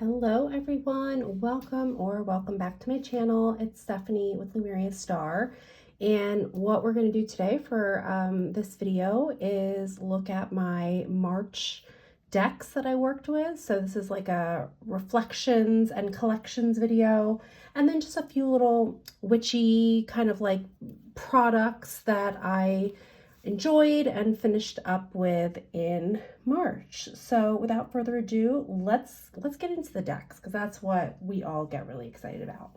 Hello everyone, welcome back to my channel. It's Stephanie with Lumeria Star, and what we're going to do today for this video is look at my March decks that I worked with. So this is like a reflections and collections video, and then just a few little witchy kind of like products that I enjoyed and finished up with in March. So without further ado, let's get into the decks, because that's what we all get really excited about,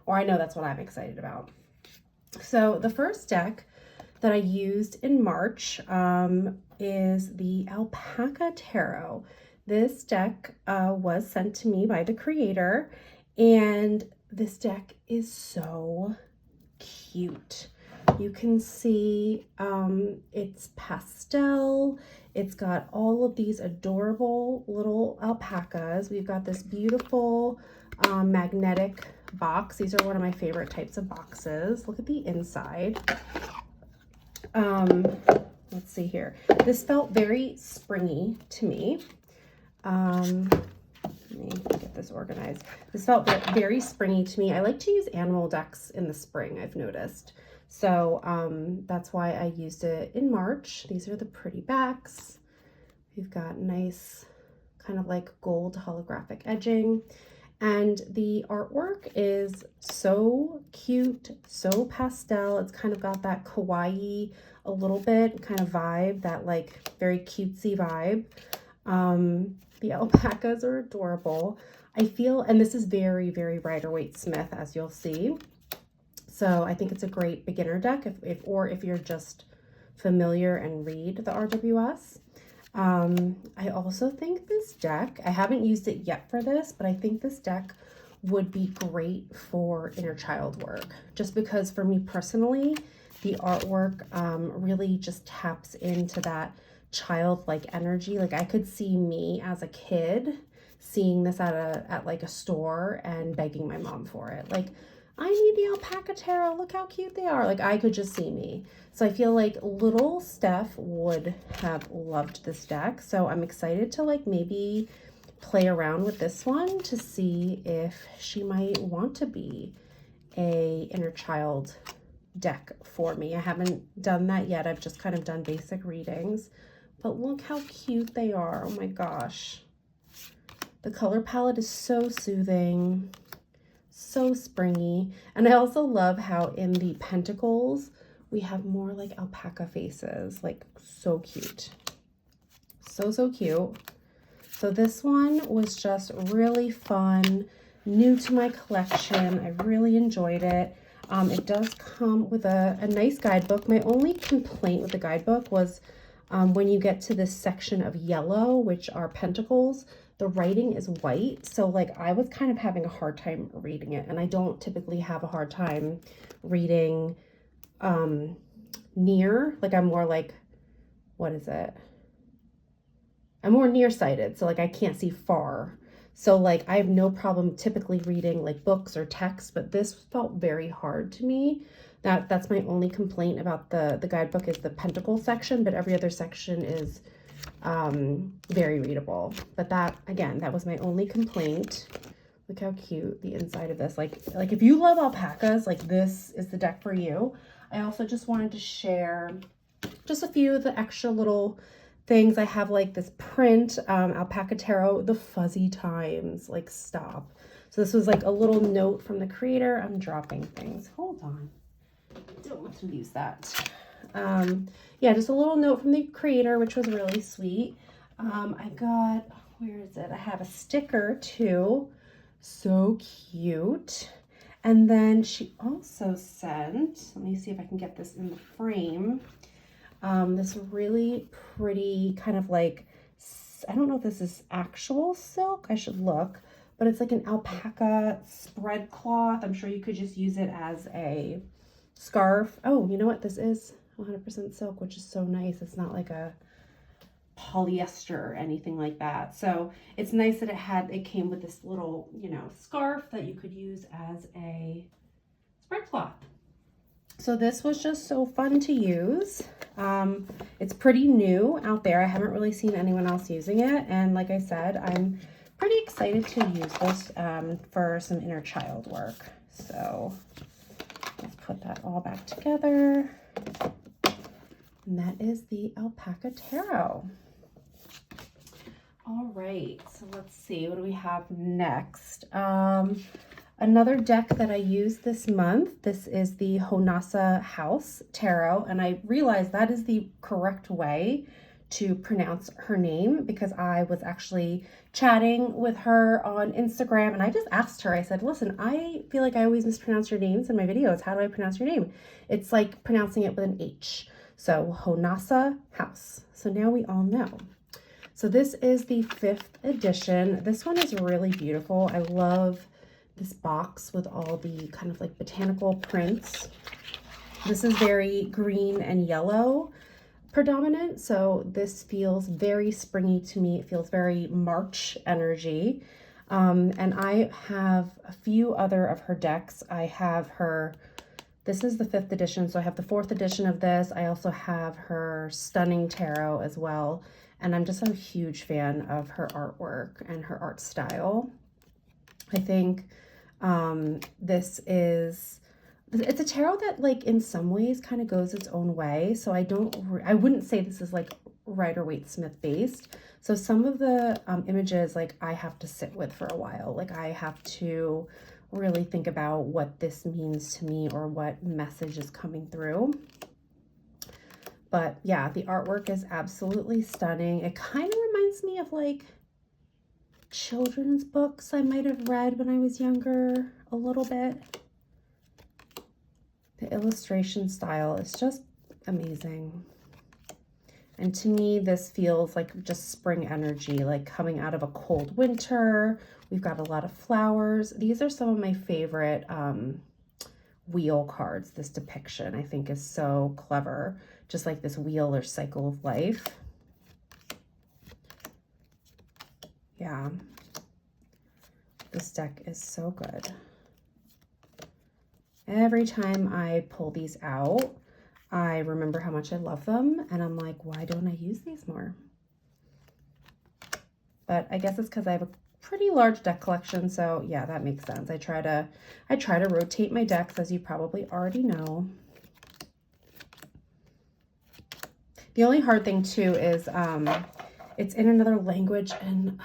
or I know that's what I'm excited about. So the first deck that I used in March is the Alpaca Tarot. This deck was sent to me by the creator, and this deck is so cute. You can see it's pastel. It's got all of these adorable little alpacas. We've got this beautiful magnetic box. These are one of my favorite types of boxes. Look at the inside. Let's see here. This felt very springy to me. Let me get this organized. This felt very springy to me. I like to use animal decks in the spring, I've noticed. So that's why I used it in March. These are the pretty backs. We've got nice kind of like gold holographic edging. And the artwork is so cute, so pastel. It's kind of got that kawaii a little bit kind of vibe, that like very cutesy vibe. The alpacas are adorable. I feel, and this is very, very Rider-Waite Smith, as you'll see. So I think it's a great beginner deck if you're just familiar and read the RWS. I also think this deck, I haven't used it yet for this, but I think this deck would be great for inner child work, just because for me personally, the artwork really just taps into that childlike energy. Like I could see me as a kid seeing this at like a store and begging my mom for it. Like, I need the Alpaca Tarot. Look how cute they are. Like, I could just see me. So I feel like little Steph would have loved this deck. So I'm excited to like maybe play around with this one to see if she might want to be a inner child deck for me. I haven't done that yet. I've just kind of done basic readings. But look how cute they are. Oh my gosh. The color palette is so soothing. So springy. And I also love how in the pentacles we have more like alpaca faces. Like, so cute. So cute. So this one was just really fun, new to my collection. I really enjoyed it. It does come with a nice guidebook. My only complaint with the guidebook was when you get to this section of yellow, which are pentacles, the writing is white. So like I was kind of having a hard time reading it, and I don't typically have a hard time reading near. Like I'm more like, what is it? I'm more nearsighted. So like I can't see far. So like I have no problem typically reading like books or text, but this felt very hard to me. That's my only complaint about the guidebook, is the pentacle section, but every other section is very readable. But that, again, that was my only complaint. Look how cute the inside of this. Like if you love alpacas, like this is the deck for you. I also just wanted to share just a few of the extra little things. I have like this print, Alpaca Tarot, the fuzzy times, like stop. So this was like a little note from the creator. I'm dropping things. Hold on. Don't want to lose that. Yeah, just a little note from the creator, which was really sweet. I got, where is it? I have a sticker too. So cute. And then she also sent, let me see if I can get this in the frame, this really pretty kind of like, I don't know if this is actual silk, I should look, but it's like an alpaca spread cloth. I'm sure you could just use it as a scarf. Oh, you know what? This is 100% silk, which is so nice. It's not like a polyester or anything like that. So it's nice that it came with this little, you know, scarf that you could use as a spread cloth. So this was just so fun to use. It's pretty new out there. I haven't really seen anyone else using it. And like I said, I'm pretty excited to use this for some inner child work. So let's put that all back together. And that is the Alpaca Tarot. All right, so let's see, what do we have next? Another deck that I used this month, this is the Honasa House Tarot, and I realized that is the correct way to pronounce her name because I was actually chatting with her on Instagram and I just asked her, I said, listen, I feel like I always mispronounce your names in my videos. How do I pronounce your name? It's like pronouncing it with an H. So Honasa House. So now we all know. So this is the 5th edition. This one is really beautiful. I love this box with all the kind of like botanical prints. This is very green and yellow predominant. So this feels very springy to me. It feels very March energy. And I have a few other of her decks. I have her, this is the 5th edition. So I have the 4th edition of this. I also have her Stunning Tarot as well. And I'm just a huge fan of her artwork and her art style. I think it's a tarot that like in some ways kind of goes its own way. So I wouldn't say this is like Rider-Waite-Smith based. So some of the images like I have to sit with for a while. Like I have to really think about what this means to me or what message is coming through. But yeah, the artwork is absolutely stunning. It kind of reminds me of like children's books I might have read when I was younger a little bit. The illustration style is just amazing. And to me, this feels like just spring energy, like coming out of a cold winter. We've got a lot of flowers. These are some of my favorite wheel cards. This depiction I think is so clever. Just like this wheel or cycle of life. Yeah. This deck is so good. Every time I pull these out, I remember how much I love them. And I'm like, why don't I use these more? But I guess it's because I have a pretty large deck collection. So yeah, that makes sense. I try to rotate my decks, as you probably already know. The only hard thing too is it's in another language and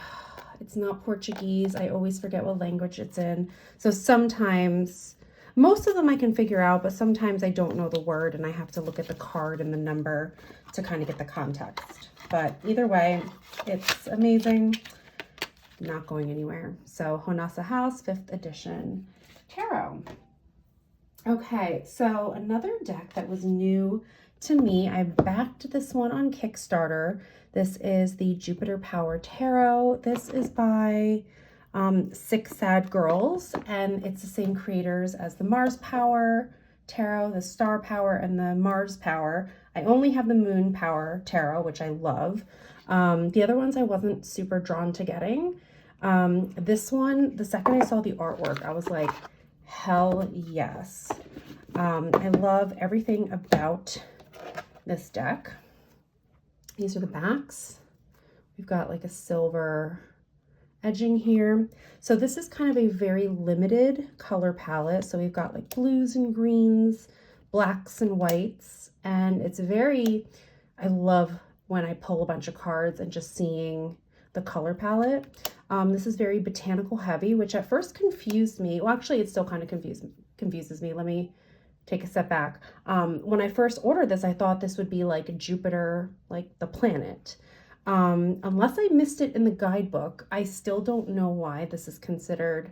it's not Portuguese. I always forget what language it's in. So sometimes, most of them I can figure out, but sometimes I don't know the word and I have to look at the card and the number to kind of get the context. But either way, it's amazing. Not going anywhere. So Honasa House, 5th edition tarot. Okay, so another deck that was new to me, I backed this one on Kickstarter. This is the Jupiter Power Tarot. This is by 6 Sad Girls, and it's the same creators as the Mars Power Tarot, the Star Power, and the Mars Power. I only have the Moon Power Tarot, which I love. The other ones I wasn't super drawn to getting. This one, the second I saw the artwork, I was like, hell yes. I love everything about this deck. These are the backs. We've got like a silver edging here. So this is kind of a very limited color palette. So we've got like blues and greens, blacks and whites, and it's very, I love when I pull a bunch of cards and just seeing the color palette. This is very botanical heavy, which at first confused me. Well, actually it still kind of confuses me. Let me take a step back. When I first ordered this, I thought this would be like Jupiter, like the planet. Unless I missed it in the guidebook, I still don't know why this is considered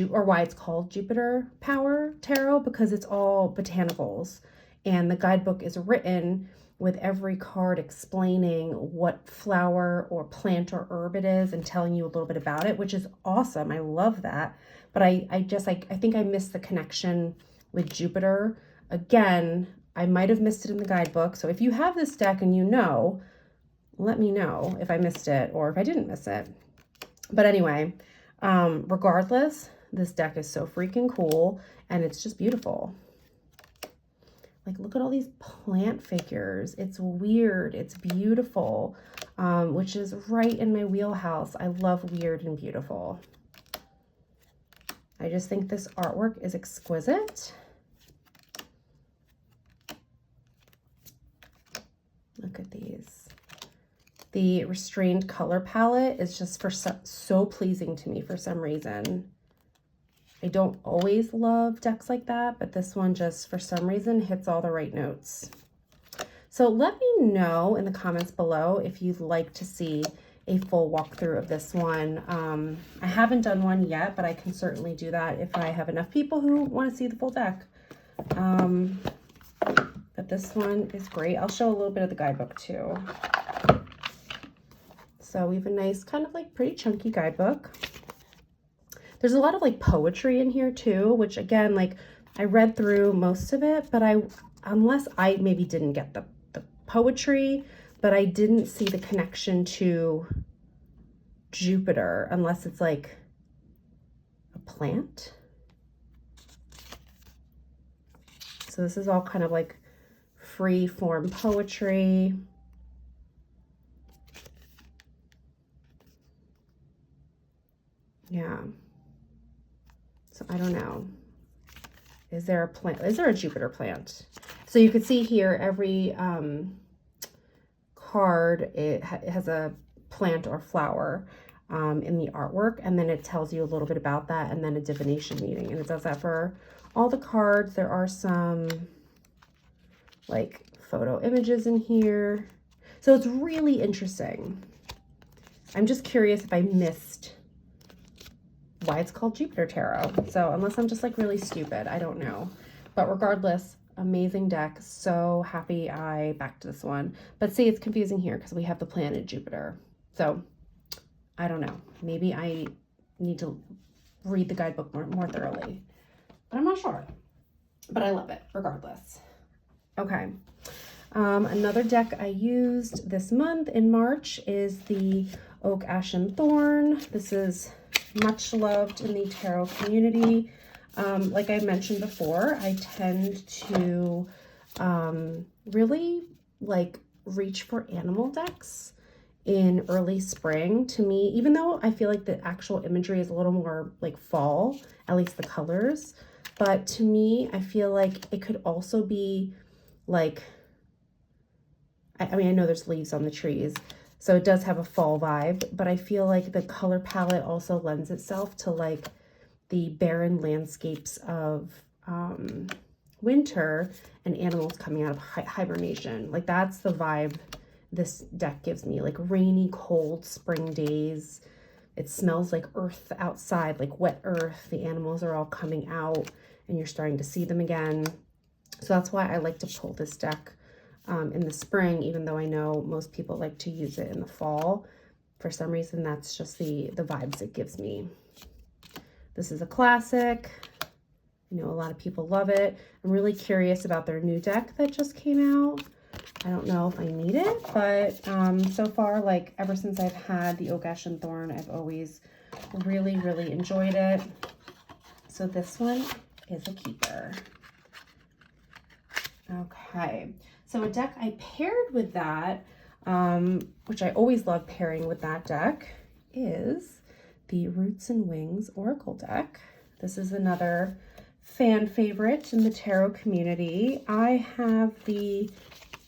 or why it's called Jupiter Power Tarot, because it's all botanicals and the guidebook is written with every card explaining what flower or plant or herb it is and telling you a little bit about it, which is awesome. I love that. But I think I missed the connection with Jupiter. Again, I might have missed it in the guidebook. So if you have this deck and you know, let me know if I missed it or if I didn't miss it. But anyway, regardless, this deck is so freaking cool and it's just beautiful. Like, look at all these plant figures. It's weird. It's beautiful. which is right in my wheelhouse. I love weird and beautiful. I just think this artwork is exquisite. Look at these. The restrained color palette is just so pleasing to me for some reason. I don't always love decks like that, but this one just for some reason hits all the right notes. So let me know in the comments below if you'd like to see a full walkthrough of this one. I haven't done one yet, but I can certainly do that if I have enough people who want to see the full deck. But this one is great. I'll show a little bit of the guidebook too. So we have a nice kind of like pretty chunky guidebook. There's a lot of like poetry in here too, which again, like I read through most of it, but unless I maybe didn't get the poetry, but I didn't see the connection to Jupiter unless it's like a plant. So this is all kind of like free form poetry. Yeah. So I don't know. Is there a plant? Is there a Jupiter plant? So you can see here every card, it has a plant or flower in the artwork, and then it tells you a little bit about that, and then a divination meeting, and it does that for all the cards. There are some like photo images in here, so it's really interesting. I'm just curious if I missed why it's called Jupiter Tarot. So unless I'm just like really stupid, I don't know. But regardless, amazing deck. So happy I backed this one. But see, it's confusing here because we have the planet Jupiter. So I don't know. Maybe I need to read the guidebook more thoroughly. But I'm not sure. But I love it regardless. Okay. Another deck I used this month in March is the Oak, Ash, and Thorn. This is much loved in the tarot community. Like I mentioned before, I tend to really like reach for animal decks in early spring. To me, even though I feel like the actual imagery is a little more like fall, at least the colors, but to me, I feel like it could also be like, I mean, I know there's leaves on the trees, so it does have a fall vibe, but I feel like the color palette also lends itself to like the barren landscapes of winter and animals coming out of hibernation. Like that's the vibe this deck gives me, like rainy, cold spring days. It smells like earth outside, like wet earth. The animals are all coming out and you're starting to see them again. So that's why I like to pull this deck in the spring, even though I know most people like to use it in the fall. For some reason, that's just the vibes it gives me. This is a classic. I know a lot of people love it. I'm really curious about their new deck that just came out. I don't know if I need it, but so far, like ever since I've had the Oak, Ash, and Thorn, I've always really, really enjoyed it. So this one is a keeper. Okay. So a deck I paired with that, which I always love pairing with that deck, is the Roots and Wings Oracle deck. This is another fan favorite in the tarot community. I have the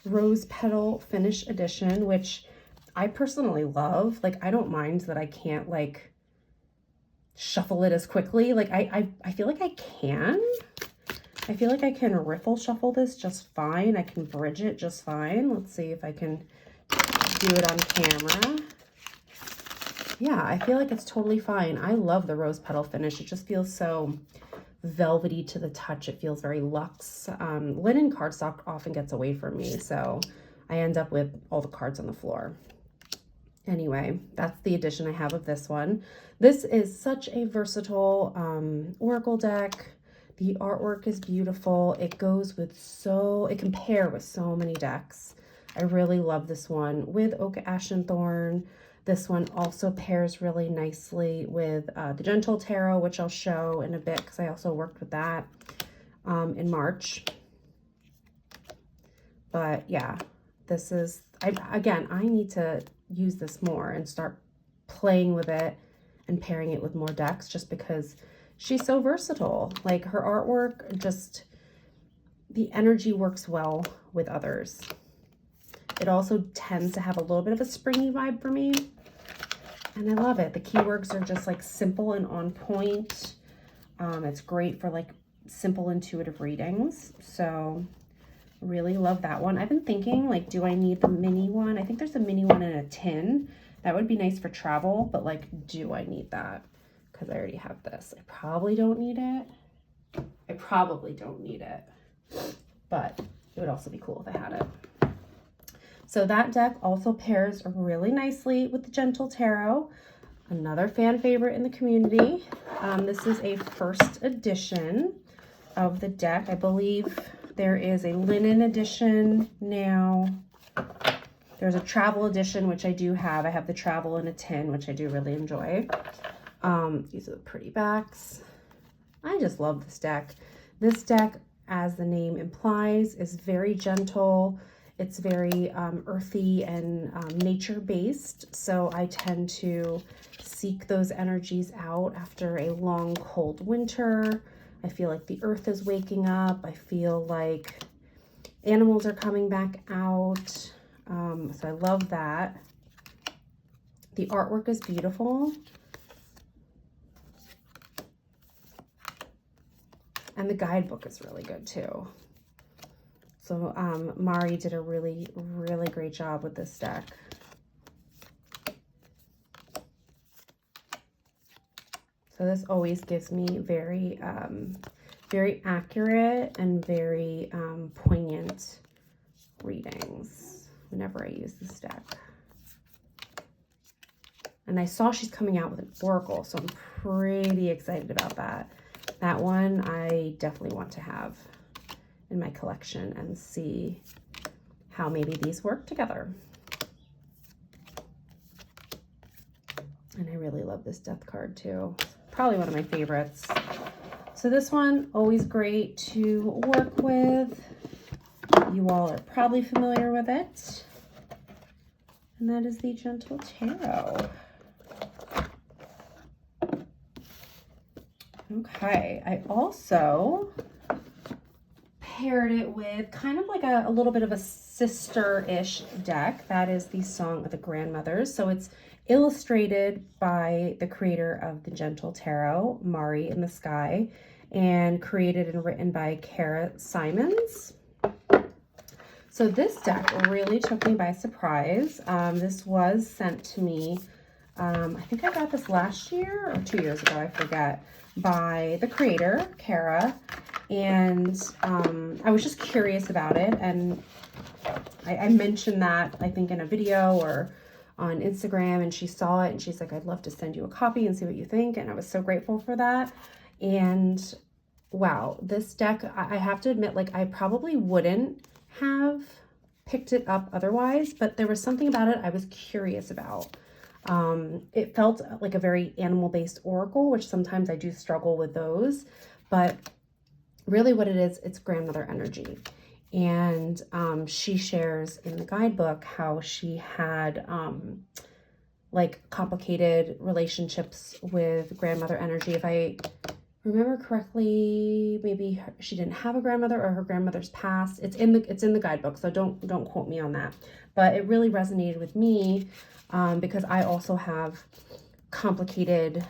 Rose Petal Finish Edition, which I personally love. Like, I don't mind that I can't, like, shuffle it as quickly. Like, I feel like I can. I feel like I can riffle shuffle this just fine. I can bridge it just fine. Let's see if I can do it on camera. Yeah, I feel like it's totally fine. I love the Rose Petal finish. It just feels so velvety to the touch. It feels very luxe. Linen cardstock often gets away from me, so I end up with all the cards on the floor. Anyway, that's the edition I have of this one. This is such a versatile oracle deck. The artwork is beautiful. It goes with it can pair with so many decks. I really love this one with Oak, Ash, and Thorn. This one also pairs really nicely with the Gentle Tarot, which I'll show in a bit because I also worked with that in March. But yeah, this is, I need to use this more and start playing with it and pairing it with more decks, just because she's so versatile. Like, her artwork, just the energy works well with others. It also tends to have a little bit of a springy vibe for me, and I love it. The keywords are just like simple and on point. It's great for like simple intuitive readings, so really love that one. I've been thinking, like, do I need the mini one? I think there's a mini one in a tin. That would be nice for travel, but like, do I need that? Because I already have this. I probably don't need it. I probably don't need it, but it would also be cool if I had it. So that deck also pairs really nicely with the Gentle Tarot, another fan favorite in the community. This is a first edition of the deck. I believe there is a linen edition now. There's a travel edition, which I do have. I have the travel in a tin, which I do really enjoy. These are the pretty backs. I just love this deck. This deck, as the name implies, is very gentle. It's very earthy and nature-based, so I tend to seek those energies out after a long, cold winter. I feel like the earth is waking up. I feel like animals are coming back out, so I love that. The artwork is beautiful. And the guidebook is really good too. So Mari did a really, really great job with this deck. So this always gives me very, very accurate and very poignant readings whenever I use this deck. And I saw she's coming out with an oracle, so I'm pretty excited about that. That one I definitely want to have in my collection and see how maybe these work together. And I really love this death card too. Probably one of my favorites. So this one, always great to work with. You all are probably familiar with it. And that is the Gentle Tarot. Okay, I also paired it with kind of like a little bit of a sister-ish deck. That is the Song of the Grandmothers. So it's illustrated by the creator of the Gentle Tarot, Mari in the Sky, and created and written by Kara Simons. So this deck really took me by surprise. This was sent to me, I think I got this last year or 2 years ago, I forget, by the creator, Kara. And I was just curious about it, and I mentioned that, I think, in a video or on Instagram, and she saw it and she's like, I'd love to send you a copy and see what you think. And I was so grateful for that. And wow, this deck, I have to admit, like, I probably wouldn't have picked it up otherwise, but there was something about it I was curious about. It felt like a very animal-based oracle, which sometimes I do struggle with those, but really what it is, it's grandmother energy. And she shares in the guidebook how she had like complicated relationships with grandmother energy. If I remember correctly, maybe she didn't have a grandmother, or her grandmother's passed. It's in the guidebook, so don't quote me on that. But it really resonated with me because I also have complicated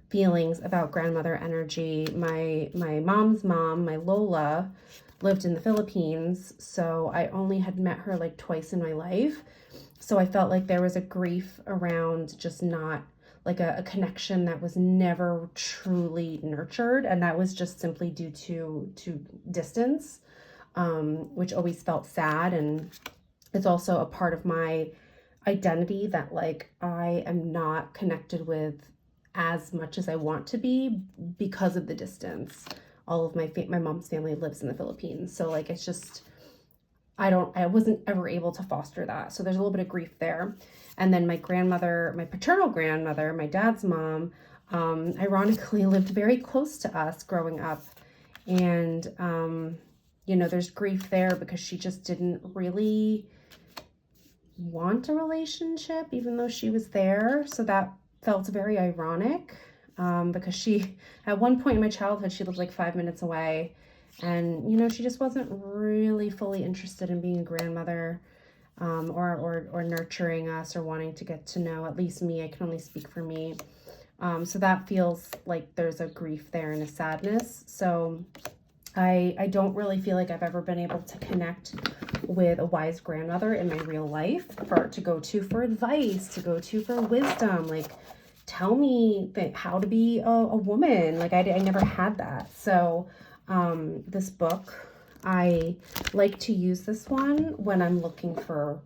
feelings about grandmother energy. My mom's mom, my Lola, lived in the Philippines, so I only had met her like twice in my life. So I felt like there was a grief around just not like a connection that was never truly nurtured, and that was just simply due to distance, which always felt sad. And it's also a part of my identity that like I am not connected with as much as I want to be because of the distance. All of my mom's family lives in the Philippines, so like it's just I wasn't ever able to foster that. So there's a little bit of grief there. And then my grandmother, my paternal grandmother, my dad's mom, ironically lived very close to us growing up. And, you know, there's grief there because she just didn't really want a relationship, even though she was there. So that felt very ironic, because she, at one point in my childhood, she lived like 5 minutes away. And, you know, she just wasn't really fully interested in being a grandmother, or nurturing us or wanting to get to know, at least me. I can only speak for me. So that feels like there's a grief there and a sadness. So I don't really feel like I've ever been able to connect with a wise grandmother in my real life, to go to for advice, to go to for wisdom, like tell me how to be a woman. Like I never had that. So this book, I like to use this one when I'm looking for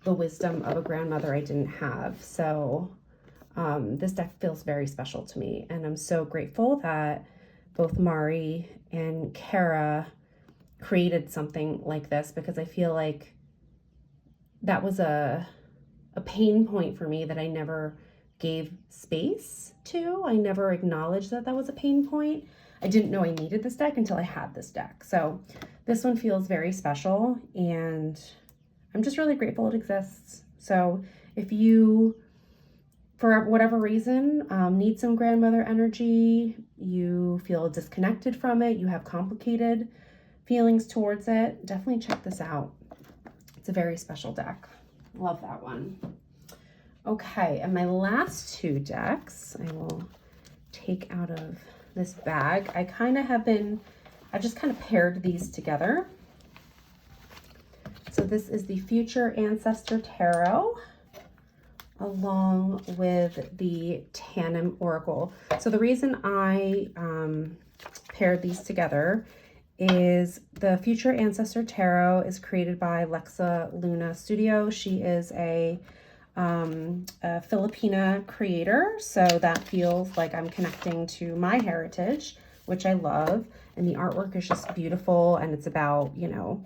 the wisdom of a grandmother I didn't have. So this deck feels very special to me, and I'm so grateful that both Mari and Kara created something like this, because I feel like that was a pain point for me that I never gave space to. I never acknowledged that that was a pain point. I didn't know I needed this deck until I had this deck. So this one feels very special, and I'm just really grateful it exists. So if you, for whatever reason, need some grandmother energy, you feel disconnected from it, you have complicated feelings towards it, definitely check this out. It's a very special deck. Love that one. Okay, and my last two decks I will take out of this bag. I just kind of paired these together. So this is the Future Ancestor Tarot, along with the Tanm Oracle. So the reason I paired these together is the Future Ancestor Tarot is created by Lexa Luna Studio. She is a Filipina creator, so that feels like I'm connecting to my heritage, which I love. And the artwork is just beautiful, and it's about, you know,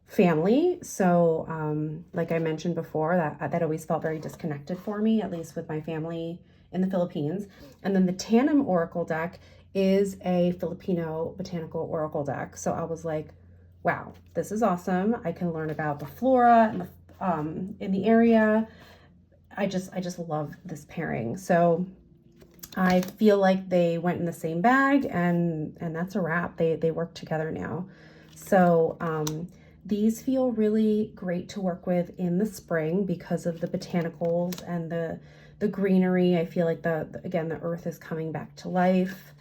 family. So like I mentioned before, that always felt very disconnected for me, at least with my family in the Philippines. And then the Tanm Oracle deck is a Filipino botanical oracle deck. So I was like, wow, this is awesome. I can learn about the flora and the in the area. I just love this pairing. So I feel like they went in the same bag, and that's a wrap. They work together now. So these feel really great to work with in the spring because of the botanicals and the greenery. I feel like again, the earth is coming back to life.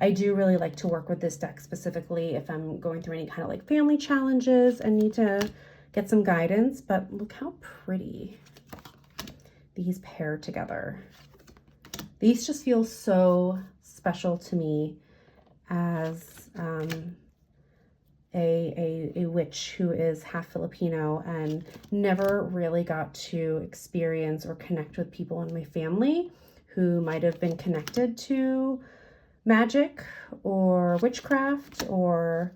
I do really like to work with this deck specifically if I'm going through any kind of like family challenges and need to get some guidance. But look how pretty these pair together. These just feel so special to me as a witch who is half Filipino and never really got to experience or connect with people in my family who might have been connected to magic or witchcraft or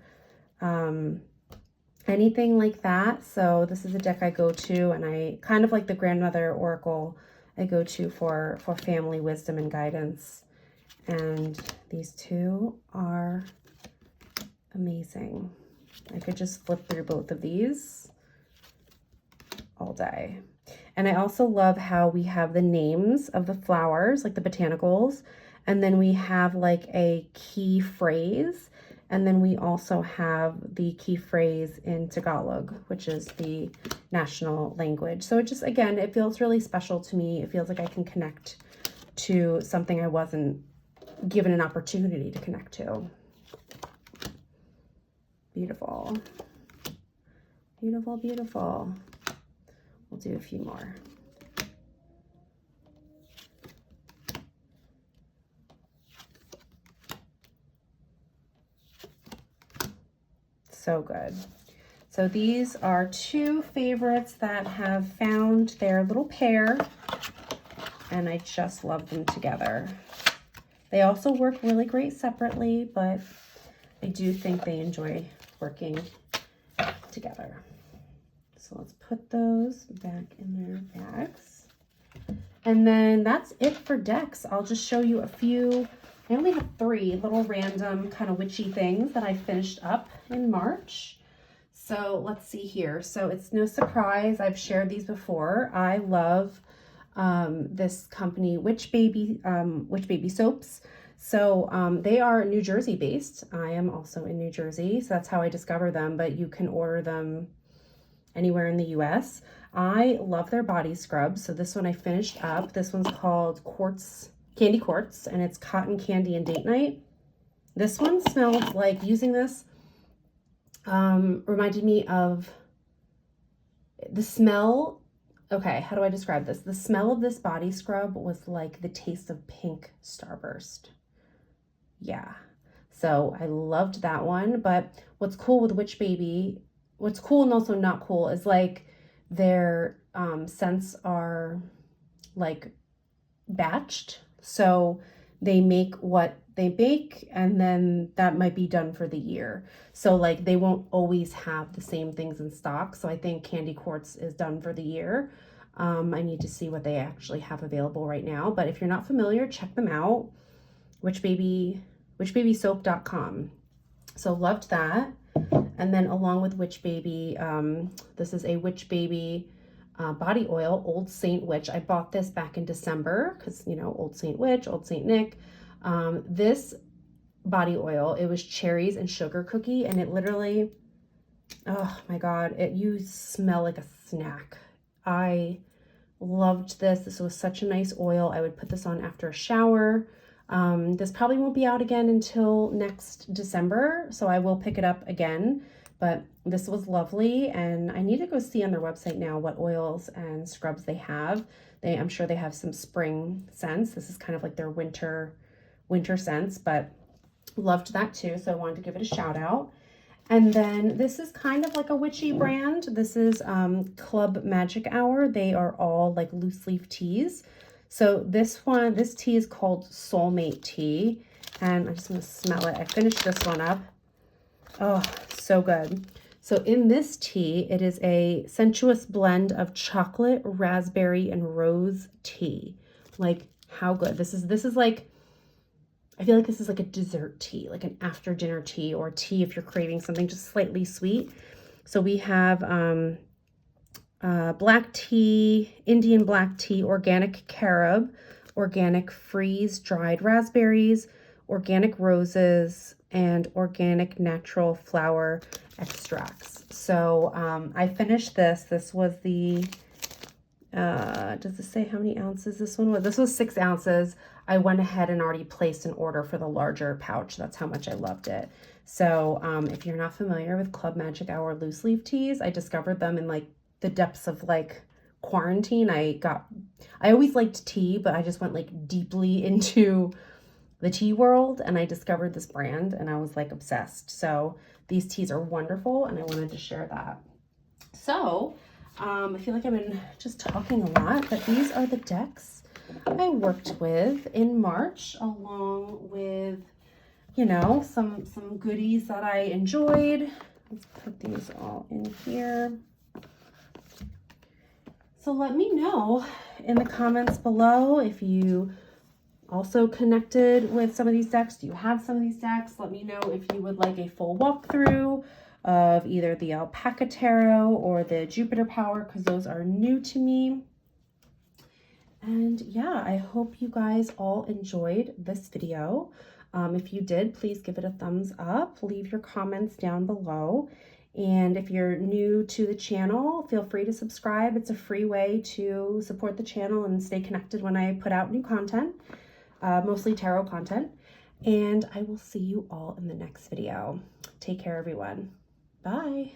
anything like that. So this is a deck I go to, and I kind of like the grandmother oracle I go to for family wisdom and guidance. And these two are amazing. I could just flip through both of these all day. And I also love how we have the names of the flowers, like the botanicals, and then we have like a key phrase, and then we also have the key phrase in Tagalog, which is the national language. So it just, again, it feels really special to me. It feels like I can connect to something I wasn't given an opportunity to connect to. Beautiful. Beautiful, beautiful. We'll do a few more. So good. So these are two favorites that have found their little pair, and I just love them together. They also work really great separately, but I do think they enjoy working together. So let's put those back in their bags. And then that's it for decks. I'll just show you a few. I only have 3 little random kind of witchy things that I finished up in March. So let's see here. So it's no surprise, I've shared these before. I love this company, Witch Baby Soaps. So they are New Jersey based. I am also in New Jersey, so that's how I discovered them, but you can order them anywhere in the US. I love their body scrubs. So this one I finished up. This one's called Candy Quartz, and it's Cotton Candy and Date Night. This one smells like, using this, reminded me of the smell. Okay, how do I describe this? The smell of this body scrub was like the taste of pink Starburst. Yeah, so I loved that one. But what's cool with Witch Baby, what's cool and also not cool, is like their scents are like batched. So they make what they bake, and then that might be done for the year. So like they won't always have the same things in stock. So I think Candy Quartz is done for the year. I need to see what they actually have available right now. But if you're not familiar, check them out. witchbabysoap.com. So loved that. And then along with Witch Baby, this is a Witch Baby body oil, Old Saint Witch. I bought this back in December because, you know, Old Saint Witch, Old Saint Nick. This body oil, it was cherries and sugar cookie, and it literally, oh my God, you smell like a snack. I loved this. This was such a nice oil. I would put this on after a shower. This probably won't be out again until next December, so I will pick it up again. But this was lovely, and I need to go see on their website now what oils and scrubs they have. I'm sure they have some spring scents. This is kind of like their winter scents, but loved that too, so I wanted to give it a shout out. And then this is kind of like a witchy brand. This is Club Magic Hour. They are all like loose leaf teas. So this tea is called Soulmate Tea, and I'm just gonna smell it. I finished this one up. Oh, so good. So in this tea, it is a sensuous blend of chocolate, raspberry, and rose tea. Like, how good. This is like, I feel like this is like a dessert tea, like an after dinner tea, or tea if you're craving something just slightly sweet. So we have black tea, Indian black tea, organic carob, organic freeze-dried raspberries, organic roses, and organic natural flower extracts. So I finished this. This was the, does it say how many ounces this one was? This was 6 ounces. I went ahead and already placed an order for the larger pouch. That's how much I loved it. So if you're not familiar with Club Magic Hour loose leaf teas, I discovered them in like the depths of like quarantine. I always liked tea, but I just went like deeply into the tea world, and I discovered this brand and I was like obsessed. So these teas are wonderful, and I wanted to share that. So I feel like I've been just talking a lot, but these are the decks I worked with in March, along with, you know, some goodies that I enjoyed. Let's put these all in here. So let me know in the comments below if you also connected with some of these decks. Do you have some of these decks? Let me know if you would like a full walkthrough of either the Alpaca Tarot or the Jupiter Power, because those are new to me. And yeah, I hope you guys all enjoyed this video. If you did, please give it a thumbs up. Leave your comments down below. And if you're new to the channel, feel free to subscribe. It's a free way to support the channel and stay connected when I put out new content, mostly tarot content. And I will see you all in the next video. Take care, everyone. Bye.